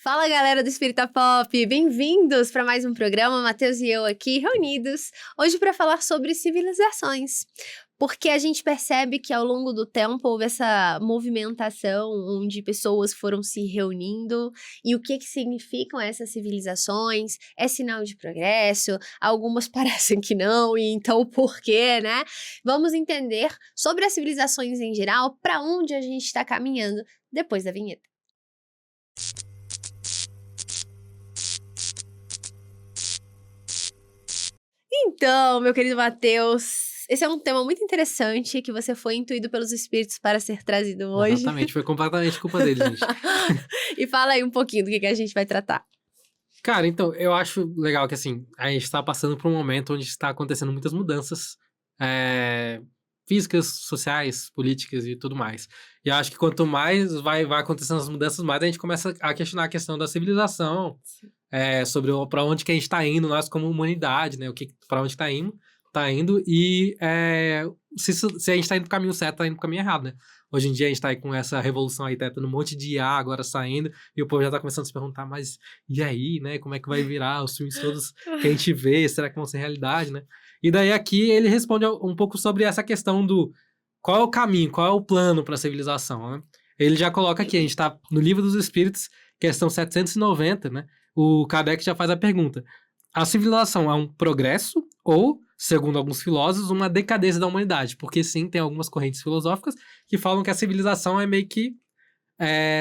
Fala, galera do Espírita Pop! Bem-vindos para mais um programa, Matheus e eu aqui reunidos, hoje para falar sobre civilizações. Porque a gente percebe que ao longo do tempo houve essa movimentação onde pessoas foram se reunindo e o que significam essas civilizações, é sinal de progresso, algumas parecem que não, e então por quê, né? Vamos entender sobre as civilizações em geral, para onde a gente está caminhando depois da vinheta. Então, meu querido Matheus, esse é um tema muito interessante que você foi intuído pelos espíritos para ser trazido hoje. Exatamente, foi completamente culpa dele, gente. E fala aí um pouquinho do que a gente vai tratar. Cara, então, eu acho legal que, assim, a gente tá passando por um momento onde está acontecendo muitas mudanças físicas, sociais, políticas e tudo mais. E eu acho que quanto mais vai acontecendo as mudanças, mais a gente começa a questionar a questão da civilização, sobre para onde que a gente tá indo, nós como humanidade, né? Para onde tá indo e se a gente tá indo pro caminho certo, tá indo pro caminho errado, né? Hoje em dia a gente tá aí com essa revolução aí, tá tendo um monte de IA agora saindo, e o povo já tá começando a se perguntar, mas e aí, né? Como é que vai virar os filmes todos que a gente vê? Será que vão ser realidade, né? E daí aqui ele responde um pouco sobre essa questão do qual é o caminho, qual é o plano para a civilização, né? Ele já coloca aqui, a gente tá no Livro dos Espíritos, questão 790, né? O Kardec já faz a pergunta: a civilização é um progresso ou, segundo alguns filósofos, uma decadência da humanidade? Porque sim, tem algumas correntes filosóficas que falam que a civilização é meio que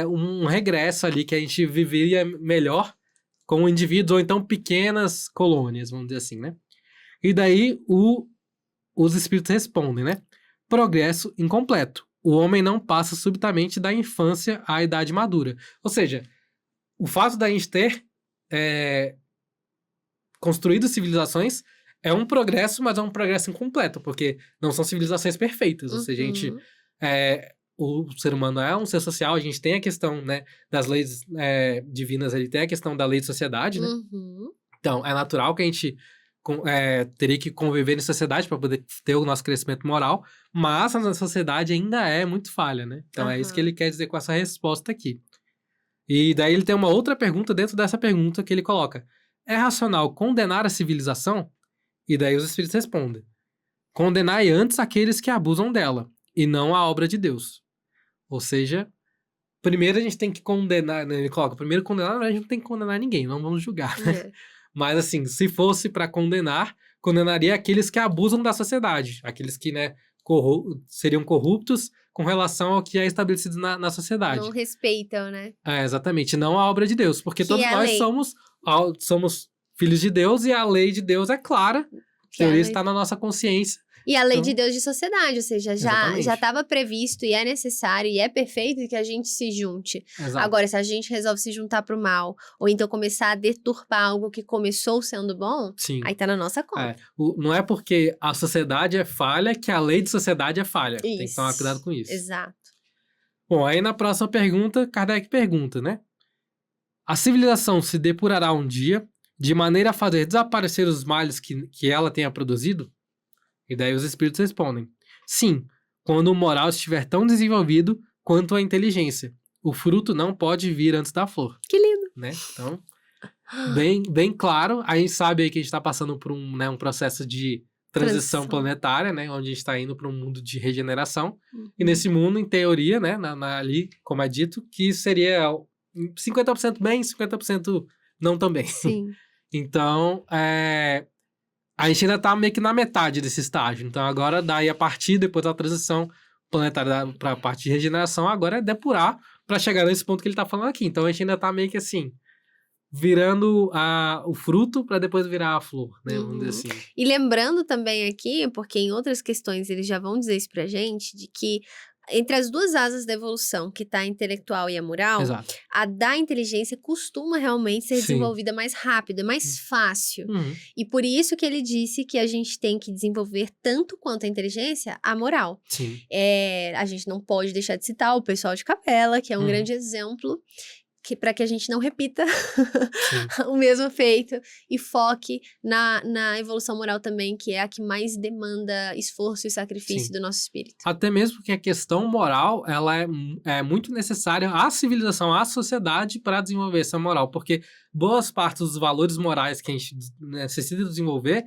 um regresso ali, que a gente viveria melhor com indivíduos ou então pequenas colônias, vamos dizer assim, né? E daí os espíritos respondem, né? Progresso incompleto. O homem não passa subitamente da infância à idade madura. Ou seja, o fato da gente ter construído civilizações é um progresso, mas é um progresso incompleto, porque não são civilizações perfeitas. Ou seja, o ser humano é um ser social, a gente tem a questão, né, das leis divinas, ele tem a questão da lei de sociedade, né? Então, é natural que a gente teria que conviver em sociedade para poder ter o nosso crescimento moral, mas a nossa sociedade ainda é muito falha, né? Então, é isso que ele quer dizer com essa resposta aqui. E daí ele tem uma outra pergunta dentro dessa pergunta que ele coloca: é racional condenar a civilização? E daí os espíritos respondem: condenai antes aqueles que abusam dela, e não a obra de Deus. Ou seja, primeiro a gente tem que condenar, né? Ele coloca, primeiro condenar, a gente não tem que condenar ninguém, não vamos julgar, né? Mas assim, se fosse para condenar, condenaria aqueles que abusam da sociedade, aqueles que, né, seriam corruptos com relação ao que é estabelecido na sociedade. Não respeitam, né? Exatamente, não a obra de Deus, porque que todos nós somos filhos de Deus e a lei de Deus é clara, que teoria está na nossa consciência. E a lei de Deus de sociedade, ou seja, já estava previsto e é necessário e é perfeito que a gente se junte. Exato. Agora, se a gente resolve se juntar pro mal, ou então começar a deturpar algo que começou sendo bom, sim, aí tá na nossa conta. Não é porque a sociedade é falha que a lei de sociedade é falha. Isso. Tem que tomar cuidado com isso. Exato. Bom, aí na próxima pergunta, Kardec pergunta, né? A civilização se depurará um dia de maneira a fazer desaparecer os males que ela tenha produzido? E daí os espíritos respondem: sim, quando o moral estiver tão desenvolvido quanto a inteligência. O fruto não pode vir antes da flor. Que lindo! Né? Então, bem claro. A gente sabe aí que a gente está passando por um processo de transição planetária, né? Onde a gente está indo para um mundo de regeneração. E nesse mundo, em teoria, né? Ali, como é dito, que seria 50% bem, 50% não tão bem. Sim. Então, a gente ainda tá meio que na metade desse estágio. Então, agora, daí a partir, depois da transição planetária para a parte de regeneração, agora é depurar para chegar nesse ponto que ele tá falando aqui. Então, a gente ainda tá meio que assim, virando o fruto para depois virar a flor, né? Vamos dizer assim. E lembrando também aqui, porque em outras questões eles já vão dizer isso pra gente, de que entre as duas asas da evolução, que tá a intelectual e a moral, Exato. a da inteligência costuma realmente ser desenvolvida mais rápido, é mais fácil. E por isso que ele disse que a gente tem que desenvolver tanto quanto a inteligência, a moral. Sim. A gente não pode deixar de citar o pessoal de Capela, que é um grande exemplo, para que a gente não repita o mesmo feito e foque na evolução moral também, que é a que mais demanda esforço e sacrifício do nosso espírito. Até mesmo porque a questão moral, ela é muito necessária à civilização, à sociedade para desenvolver essa moral, porque boas partes dos valores morais que a gente necessita desenvolver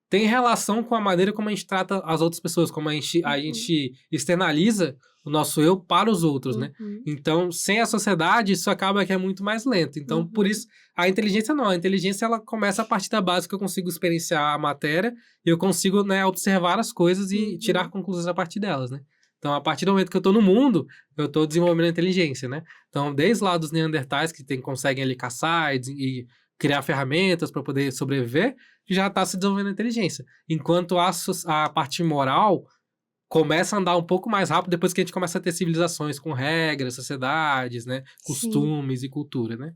tem relação com a maneira como a gente trata as outras pessoas, como a gente externaliza o nosso eu para os outros, né? Então, sem a sociedade, isso acaba que é muito mais lento. Então, por isso, a inteligência não. A inteligência, ela começa a partir da base que eu consigo experienciar a matéria e eu consigo, né, observar as coisas e tirar conclusões a partir delas, né? Então, a partir do momento que eu estou no mundo, eu estou desenvolvendo a inteligência, né? Então, desde lá dos neandertais, que conseguem ali caçar e criar ferramentas para poder sobreviver, já está se desenvolvendo a inteligência. Enquanto a parte moral começa a andar um pouco mais rápido depois que a gente começa a ter civilizações com regras, sociedades, né? Costumes e cultura, né?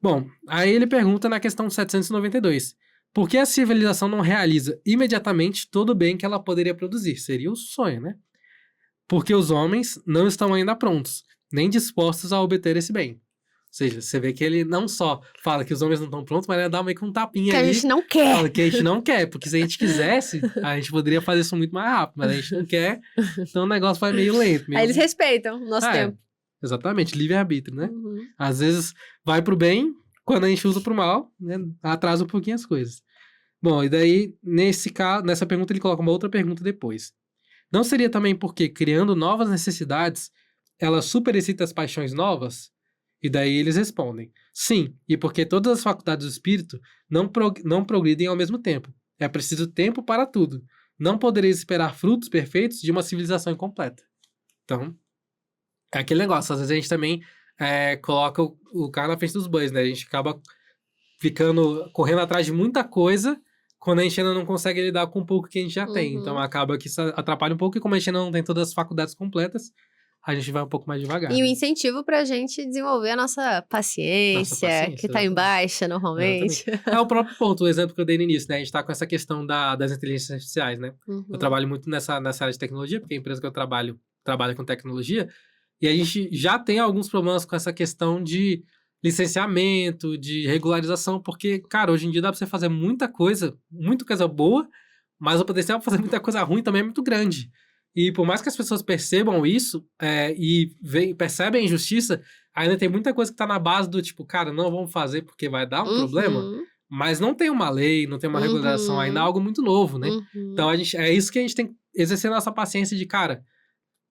Bom, aí ele pergunta na questão 792. Por que a civilização não realiza imediatamente todo o bem que ela poderia produzir? Seria o sonho, né? Porque os homens não estão ainda prontos, nem dispostos a obter esse bem. Ou seja, você vê que ele não só fala que os homens não estão prontos, mas ele dá meio que um tapinha ali. Que a gente não quer. Fala que a gente não quer, porque se a gente quisesse, a gente poderia fazer isso muito mais rápido, mas a gente não quer, então o negócio vai meio lento. Aí eles respeitam o nosso tempo. Exatamente, livre-arbítrio, né? Às vezes vai pro bem, quando a gente usa pro mal, né, atrasa um pouquinho as coisas. Bom, e daí, nessa pergunta, ele coloca uma outra pergunta depois. Não seria também porque, criando novas necessidades, ela superexcita as paixões novas? E daí eles respondem, sim, e porque todas as faculdades do espírito não progridem ao mesmo tempo. É preciso tempo para tudo. Não podereis esperar frutos perfeitos de uma civilização incompleta. Então, é aquele negócio. Às vezes a gente também coloca o carro na frente dos bois, né? A gente acaba correndo atrás de muita coisa quando a gente ainda não consegue lidar com o pouco que a gente já tem. Então, acaba que isso atrapalha um pouco e como a gente ainda não tem todas as faculdades completas, a gente vai um pouco mais devagar. E o incentivo pra gente desenvolver a nossa paciência que tá em baixa normalmente. É o próprio ponto, o exemplo que eu dei no início, né? A gente tá com essa questão das inteligências artificiais, né? Eu trabalho muito nessa área de tecnologia, porque a empresa que eu trabalha com tecnologia, e a gente já tem alguns problemas com essa questão de licenciamento, de regularização, porque, cara, hoje em dia dá pra você fazer muita coisa boa, mas o potencial pra fazer muita coisa ruim também é muito grande. E por mais que as pessoas percebam isso e percebem a injustiça, ainda tem muita coisa que tá na base do tipo, cara, não vamos fazer porque vai dar um problema, mas não tem uma lei, não tem uma regularização, ainda é algo muito novo, né? Então é isso que a gente tem que exercer nossa paciência de, cara,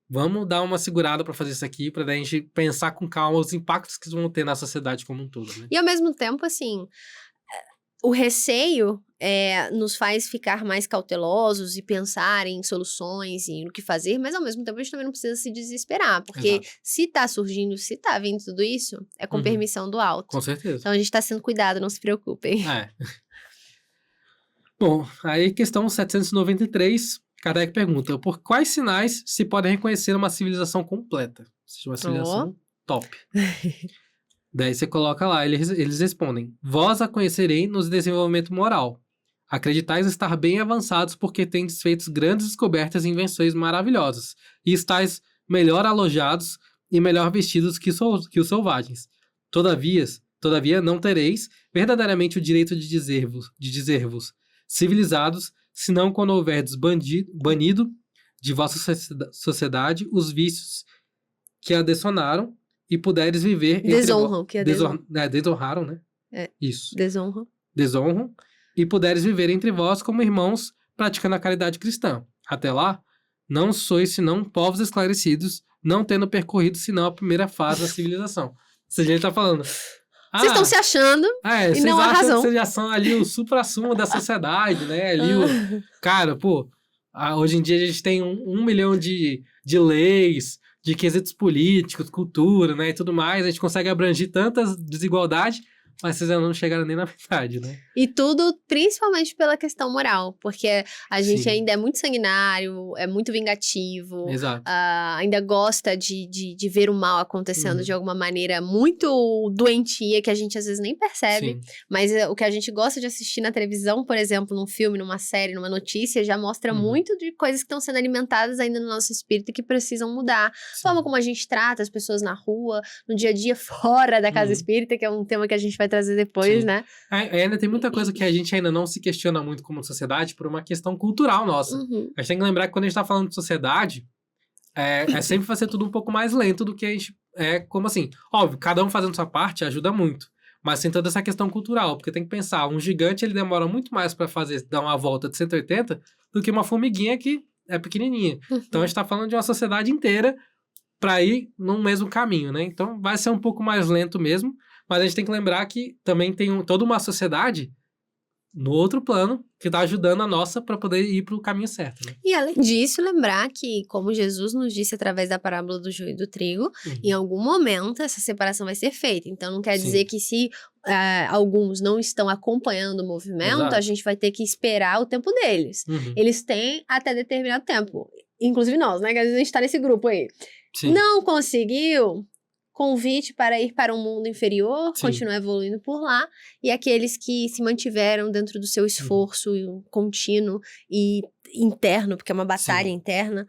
vamos dar uma segurada pra fazer isso aqui, pra daí a gente pensar com calma os impactos que vão ter na sociedade como um todo, né? E ao mesmo tempo, assim, o receio nos faz ficar mais cautelosos e pensar em soluções e no que fazer, mas ao mesmo tempo a gente também não precisa se desesperar, porque se tá surgindo, se tá vindo tudo isso, é com permissão do alto. Com certeza. Então a gente tá sendo cuidado, não se preocupem. Bom, aí questão 793, Kardec pergunta, por quais sinais se pode reconhecer uma civilização completa? Ou seja, uma civilização top. Daí você coloca lá, eles respondem, vós a conhecerei no desenvolvimento moral. Acreditais estar bem avançados porque tendes feito grandes descobertas e invenções maravilhosas, e estáis melhor alojados e melhor vestidos que os selvagens. Todavia não tereis verdadeiramente o direito de dizer-vos civilizados, senão quando houverdes banido de vossa sociedade os vícios que a dessonaram e puderes viver... Desonram, que é desonraram, né? Isso. Desonram. E puderes viver entre vós como irmãos, praticando a caridade cristã. Até lá, não sois senão povos esclarecidos, não tendo percorrido senão a primeira fase da civilização. Ou seja, ele tá falando... Vocês estão se achando e não há razão. Vocês já são ali o supra-sumo da sociedade, né? Ali cara, hoje em dia a gente tem 1 milhão de leis, de quesitos políticos, cultura, né, e tudo mais. A gente consegue abranger tantas desigualdades, mas vocês ainda não chegaram nem na metade, né? E tudo principalmente pela questão moral, porque a gente Sim. ainda é muito sanguinário, é muito vingativo, Exato. ainda gosta de ver o mal acontecendo Uhum. de alguma maneira muito doentia, que a gente às vezes nem percebe, Sim. mas o que a gente gosta de assistir na televisão, por exemplo, num filme, numa série, numa notícia, já mostra Uhum. muito de coisas que estão sendo alimentadas ainda no nosso espírito e que precisam mudar. A Sim. forma como a gente trata as pessoas na rua, no dia a dia fora da casa Uhum. espírita, que é um tema que a gente vai trazer depois, Sim. né? Ainda tem muita coisa que a gente ainda não se questiona muito como sociedade por uma questão cultural nossa. Uhum. A gente tem que lembrar que quando a gente tá falando de sociedade, sempre vai ser tudo um pouco mais lento do que a gente... como assim, óbvio, cada um fazendo sua parte ajuda muito. Mas tem toda essa questão cultural, porque tem que pensar, um gigante ele demora muito mais para dar uma volta de 180 do que uma formiguinha que é pequenininha. Então a gente tá falando de uma sociedade inteira para ir no mesmo caminho, né? Então vai ser um pouco mais lento mesmo, mas a gente tem que lembrar que também tem toda uma sociedade no outro plano que tá ajudando a nossa para poder ir pro caminho certo, né? E além disso, lembrar que, como Jesus nos disse através da parábola do joio e do trigo, em algum momento essa separação vai ser feita. Então não quer Sim. dizer que se alguns não estão acompanhando o movimento, Exato. a gente vai ter que esperar o tempo deles. Uhum. Eles têm até determinado tempo. Inclusive nós, né? Que às vezes a gente tá nesse grupo aí. Sim. Não conseguiu, convite para ir para um mundo inferior, Sim. continuar evoluindo por lá, e aqueles que se mantiveram dentro do seu esforço contínuo e interno, porque é uma batalha Sim. interna,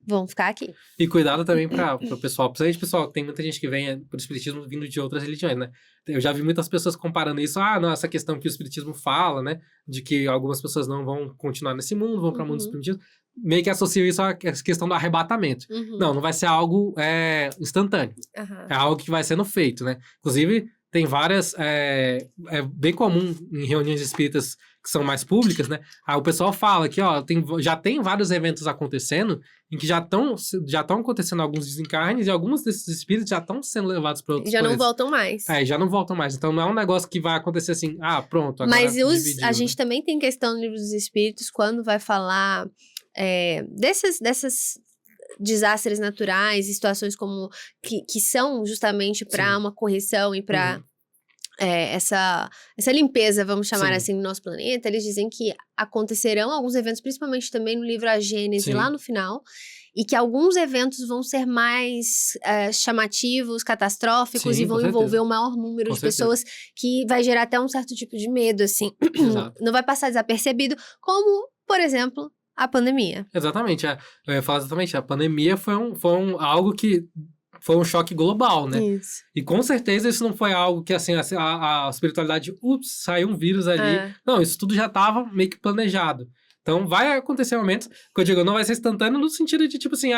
vão ficar aqui. E cuidado também para o pessoal, principalmente pessoal, tem muita gente que vem pro espiritismo vindo de outras religiões, né? Eu já vi muitas pessoas comparando isso, não, essa questão que o espiritismo fala, né? De que algumas pessoas não vão continuar nesse mundo, vão para mundos primitivos. Meio que associo isso à questão do arrebatamento. Não vai ser algo instantâneo. É algo que vai sendo feito, né? Inclusive, tem várias... É bem comum em reuniões espíritas que são mais públicas, né? Aí o pessoal fala que, já tem vários eventos acontecendo em que já estão acontecendo alguns desencarnes e alguns desses espíritos já estão sendo levados para outros Já não planetas. voltam mais. Já não voltam mais. Então não é um negócio que vai acontecer assim, pronto, agora Mas dividiu, a gente também tem questão no Livro dos Espíritos, quando vai falar dessas desastres naturais e situações como que são justamente para Sim. uma correção e para essa limpeza, vamos chamar Sim. assim, no nosso planeta. Eles dizem que acontecerão alguns eventos, principalmente também no livro A Gênese, Sim. lá no final, e que alguns eventos vão ser mais chamativos, catastróficos, Sim, e vão com envolver certeza. um maior número Com de certeza. pessoas, que vai gerar até um certo tipo de medo, assim. Exato. Não vai passar desapercebido, como, por exemplo, a pandemia. Exatamente. Eu ia falar exatamente. A pandemia foi algo que foi um choque global, né? Isso. E com certeza isso não foi algo que, assim, a espiritualidade, saiu um vírus ali. Não, isso tudo já estava meio que planejado. Então, vai acontecer momentos, que eu digo, não vai ser instantâneo no sentido de, tipo assim,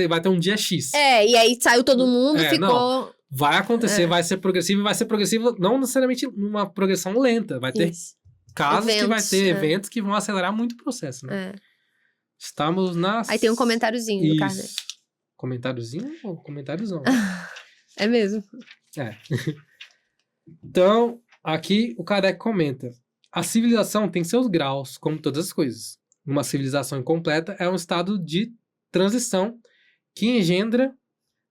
vai ter um dia X. E aí saiu todo mundo, ficou... Não. Vai acontecer, vai ser progressivo, e vai ser progressivo não necessariamente numa progressão lenta. Vai ter casos que vai ter eventos que vão acelerar muito o processo, né? Estamos nas... Aí tem um comentáriozinho do Kardec. Comentáriozinho ou comentáriozão? É mesmo. Então, aqui o Kardec comenta: a civilização tem seus graus, como todas as coisas. Uma civilização incompleta é um estado de transição que engendra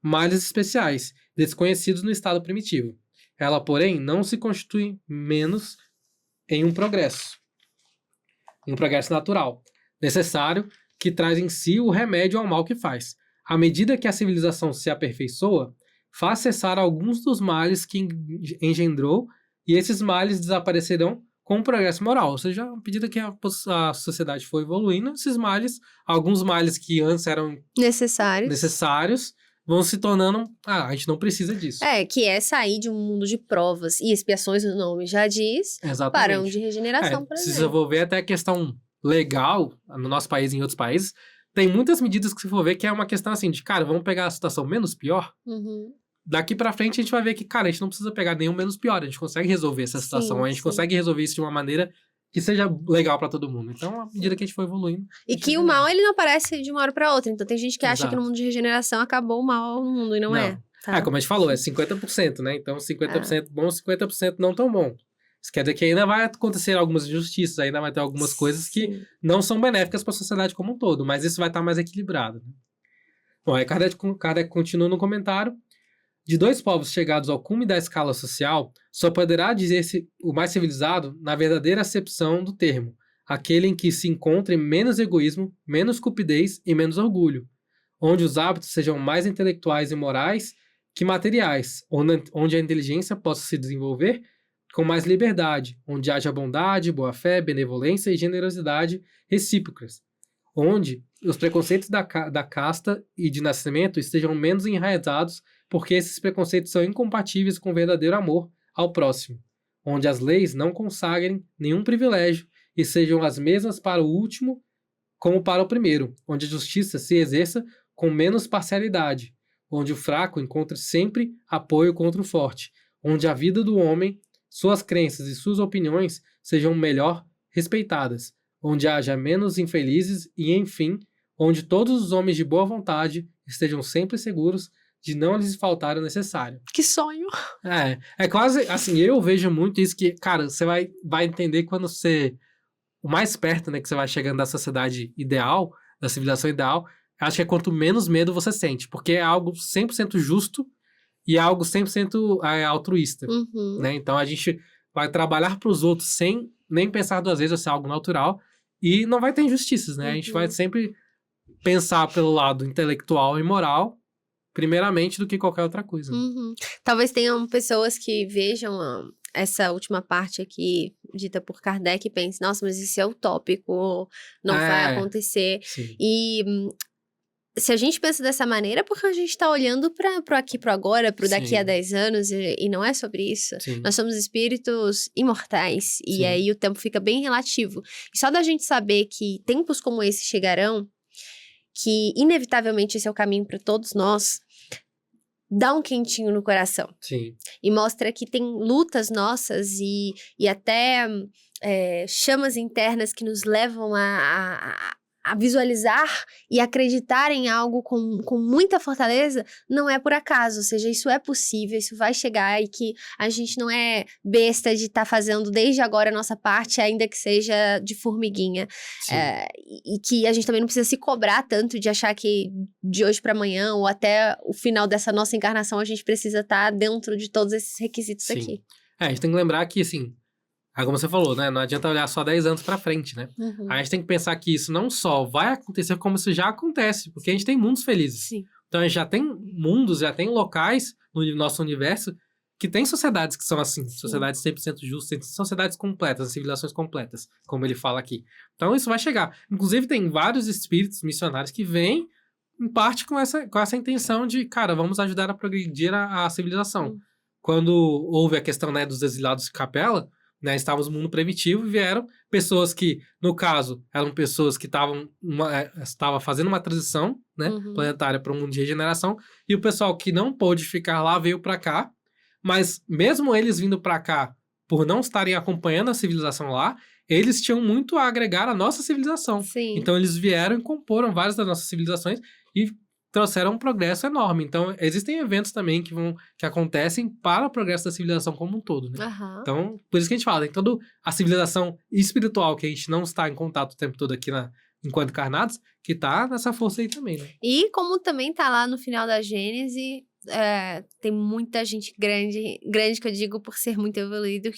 males especiais, desconhecidos no estado primitivo. Ela, porém, não se constitui menos em um progresso natural, necessário, que traz em si o remédio ao mal que faz. À medida que a civilização se aperfeiçoa, faz cessar alguns dos males que engendrou, e esses males desaparecerão com o progresso moral. Ou seja, à medida que a sociedade foi evoluindo, esses males, alguns males que antes eram necessários, vão se tornando, a gente não precisa disso. Que é sair de um mundo de provas e expiações, o nome já diz, para um de regeneração, por exemplo. Se eu vou ver até a questão legal, no nosso país e em outros países, tem muitas medidas que se for ver que é uma questão assim, de, cara, vamos pegar a situação menos pior, daqui pra frente a gente vai ver que, cara, a gente não precisa pegar nenhum menos pior, a gente consegue resolver essa situação, a gente consegue resolver isso de uma maneira que seja legal pra todo mundo. Então, à medida que a gente for evoluindo... E que o mal, ele não aparece de uma hora pra outra. Então, tem gente que acha que no mundo de regeneração acabou o mal no mundo, e não é. Tá? Como a gente falou, é 50%, né? Então, 50% bom, 50% não tão bom. Isso quer dizer que ainda vai acontecer algumas injustiças, ainda vai ter algumas coisas que não são benéficas para a sociedade como um todo, mas isso vai estar mais equilibrado. Né? Bom, aí Kardec continua no comentário. De dois povos chegados ao cume da escala social, só poderá dizer-se o mais civilizado na verdadeira acepção do termo, aquele em que se encontre menos egoísmo, menos cupidez e menos orgulho, onde os hábitos sejam mais intelectuais e morais que materiais, onde a inteligência possa se desenvolver com mais liberdade, onde haja bondade, boa-fé, benevolência e generosidade recíprocas, onde os preconceitos da casta e de nascimento estejam menos enraizados, porque esses preconceitos são incompatíveis com o verdadeiro amor ao próximo, onde as leis não consagrem nenhum privilégio e sejam as mesmas para o último como para o primeiro, onde a justiça se exerça com menos parcialidade, onde o fraco encontre sempre apoio contra o forte, onde a vida do homem, suas crenças e suas opiniões sejam melhor respeitadas, onde haja menos infelizes e, enfim, onde todos os homens de boa vontade estejam sempre seguros de não lhes faltar o necessário. Que sonho! É quase, assim, eu vejo muito isso que, cara, você vai entender quando você, o mais perto, né, que você vai chegando da sociedade ideal, da civilização ideal, acho que é quanto menos medo você sente, porque é algo 100% justo e é algo 100% altruísta, né? Então a gente vai trabalhar para os outros sem nem pensar duas vezes, vai ser algo natural e não vai ter injustiças, né? A gente vai sempre pensar pelo lado intelectual e moral, primeiramente, do que qualquer outra coisa. Talvez tenham pessoas que vejam essa última parte aqui, dita por Kardec, e pensem, nossa, mas isso é utópico, não vai acontecer. Sim. E se a gente pensa dessa maneira, é porque a gente está olhando para o aqui, para o agora, para o daqui a 10 anos, e não é sobre isso. Sim. Nós somos espíritos imortais, e aí o tempo fica bem relativo. E só da gente saber que tempos como esse chegarão, que inevitavelmente esse é o caminho para todos nós, dá um quentinho no coração. Sim. E mostra que tem lutas nossas e até chamas internas que nos levam a visualizar e acreditar em algo com muita fortaleza, não é por acaso, ou seja, isso é possível, isso vai chegar e que a gente não é besta de estar fazendo desde agora a nossa parte, ainda que seja de formiguinha. E que a gente também não precisa se cobrar tanto de achar que de hoje para amanhã ou até o final dessa nossa encarnação a gente precisa estar dentro de todos esses requisitos aqui. A gente tem que lembrar que, assim, como você falou, né? Não adianta olhar só 10 anos pra frente, né? A gente tem que pensar que isso não só vai acontecer, como isso já acontece. Porque a gente tem mundos felizes. Sim. Então, a gente já tem mundos, já tem locais no nosso universo que tem sociedades que são assim. Sim. Sociedades 100% justas, sociedades completas, civilizações completas, como ele fala aqui. Então, isso vai chegar. Inclusive, tem vários espíritos missionários que vêm, em parte, com essa intenção de, cara, vamos ajudar a progredir a civilização. Quando houve a questão, né, dos exilados de Capela, né, estávamos no mundo primitivo e vieram pessoas que, no caso, eram pessoas que estavam fazendo uma transição, né, planetária para um mundo de regeneração, e o pessoal que não pôde ficar lá veio para cá, mas mesmo eles vindo para cá, por não estarem acompanhando a civilização lá, eles tinham muito a agregar à nossa civilização. Sim. Então eles vieram e comporam várias das nossas civilizações e trouxeram um progresso enorme. Então, existem eventos também que acontecem para o progresso da civilização como um todo, né? Então, por isso que a gente fala, tem toda a civilização espiritual que a gente não está em contato o tempo todo aqui enquanto encarnados, que tá nessa força aí também, né? E como também tá lá no final da Gênese, tem muita gente grande que eu digo por ser muito evoluído,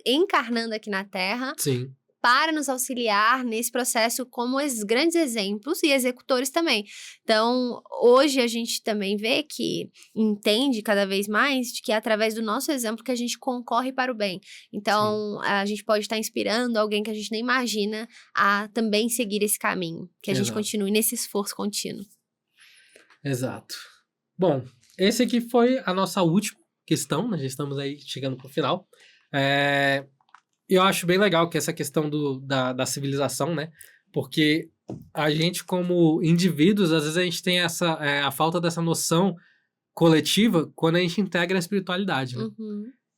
encarnando aqui na Terra. Sim. Para nos auxiliar nesse processo como esses grandes exemplos e executores também. Então, hoje a gente também vê que entende cada vez mais de que é através do nosso exemplo que a gente concorre para o bem. Então, a gente pode estar inspirando alguém que a gente nem imagina a também seguir esse caminho. Que a gente continue nesse esforço contínuo. Exato. Bom, esse aqui foi a nossa última questão, nós já estamos aí chegando para o final. Eu acho bem legal que essa questão da civilização, né? Porque a gente, como indivíduos, às vezes a gente tem a falta dessa noção coletiva quando a gente integra a espiritualidade, né?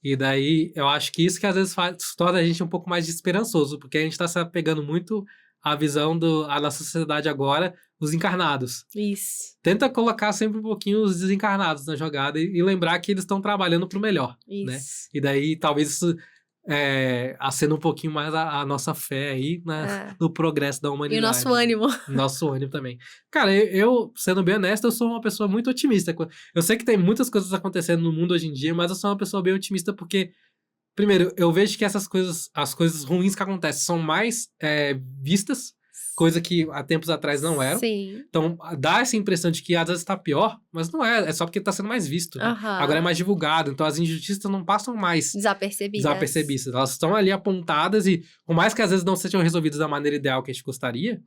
E daí, eu acho que isso que às vezes torna a gente um pouco mais desesperançoso, porque a gente está se apegando muito à visão da nossa sociedade agora, os encarnados. Isso. Tenta colocar sempre um pouquinho os desencarnados na jogada e lembrar que eles estão trabalhando para o melhor, né? E daí, talvez isso acenda um pouquinho mais a nossa fé aí, né, no progresso da E humanidade. o nosso ânimo. Nosso ânimo também. Cara, eu, sendo bem honesto, eu sou uma pessoa muito otimista. Eu sei que tem muitas coisas acontecendo no mundo hoje em dia, mas eu sou uma pessoa bem otimista porque, primeiro, eu vejo que essas coisas, as coisas ruins que acontecem são mais vistas, coisa que há tempos atrás não eram. Sim. Então, dá essa impressão de que às vezes tá pior, mas não é. É só porque tá sendo mais visto, né? Agora é mais divulgado. Então, as injustiças não passam mais desapercebidas. Elas estão ali apontadas e, por mais que às vezes não sejam resolvidas da maneira ideal que a gente gostaria,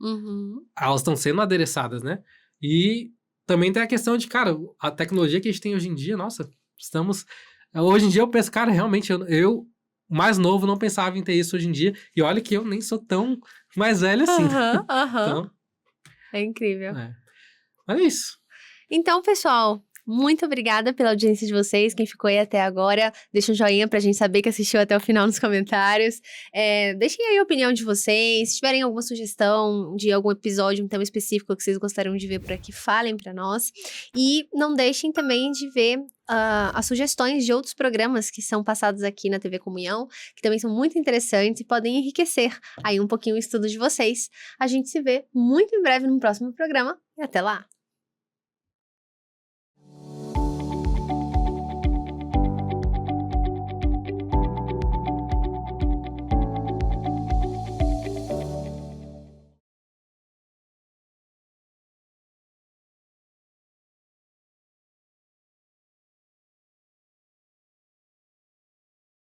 elas estão sendo adereçadas, né? E também tem a questão de, cara, a tecnologia que a gente tem hoje em dia, nossa, estamos... Hoje em dia eu penso, cara, realmente, eu mais novo não pensava em ter isso hoje em dia. E olha que eu nem sou tão mais velho assim. Então, é incrível. Mas é isso. Então, pessoal, muito obrigada pela audiência de vocês. Quem ficou aí até agora, deixa um joinha pra gente saber que assistiu até o final nos comentários. Deixem aí a opinião de vocês. Se tiverem alguma sugestão de algum episódio, um tema específico que vocês gostariam de ver por aqui, falem pra nós. E não deixem também de ver as sugestões de outros programas que são passados aqui na TV Comunhão, que também são muito interessantes e podem enriquecer aí um pouquinho o estudo de vocês. A gente se vê muito em breve no próximo programa e até lá!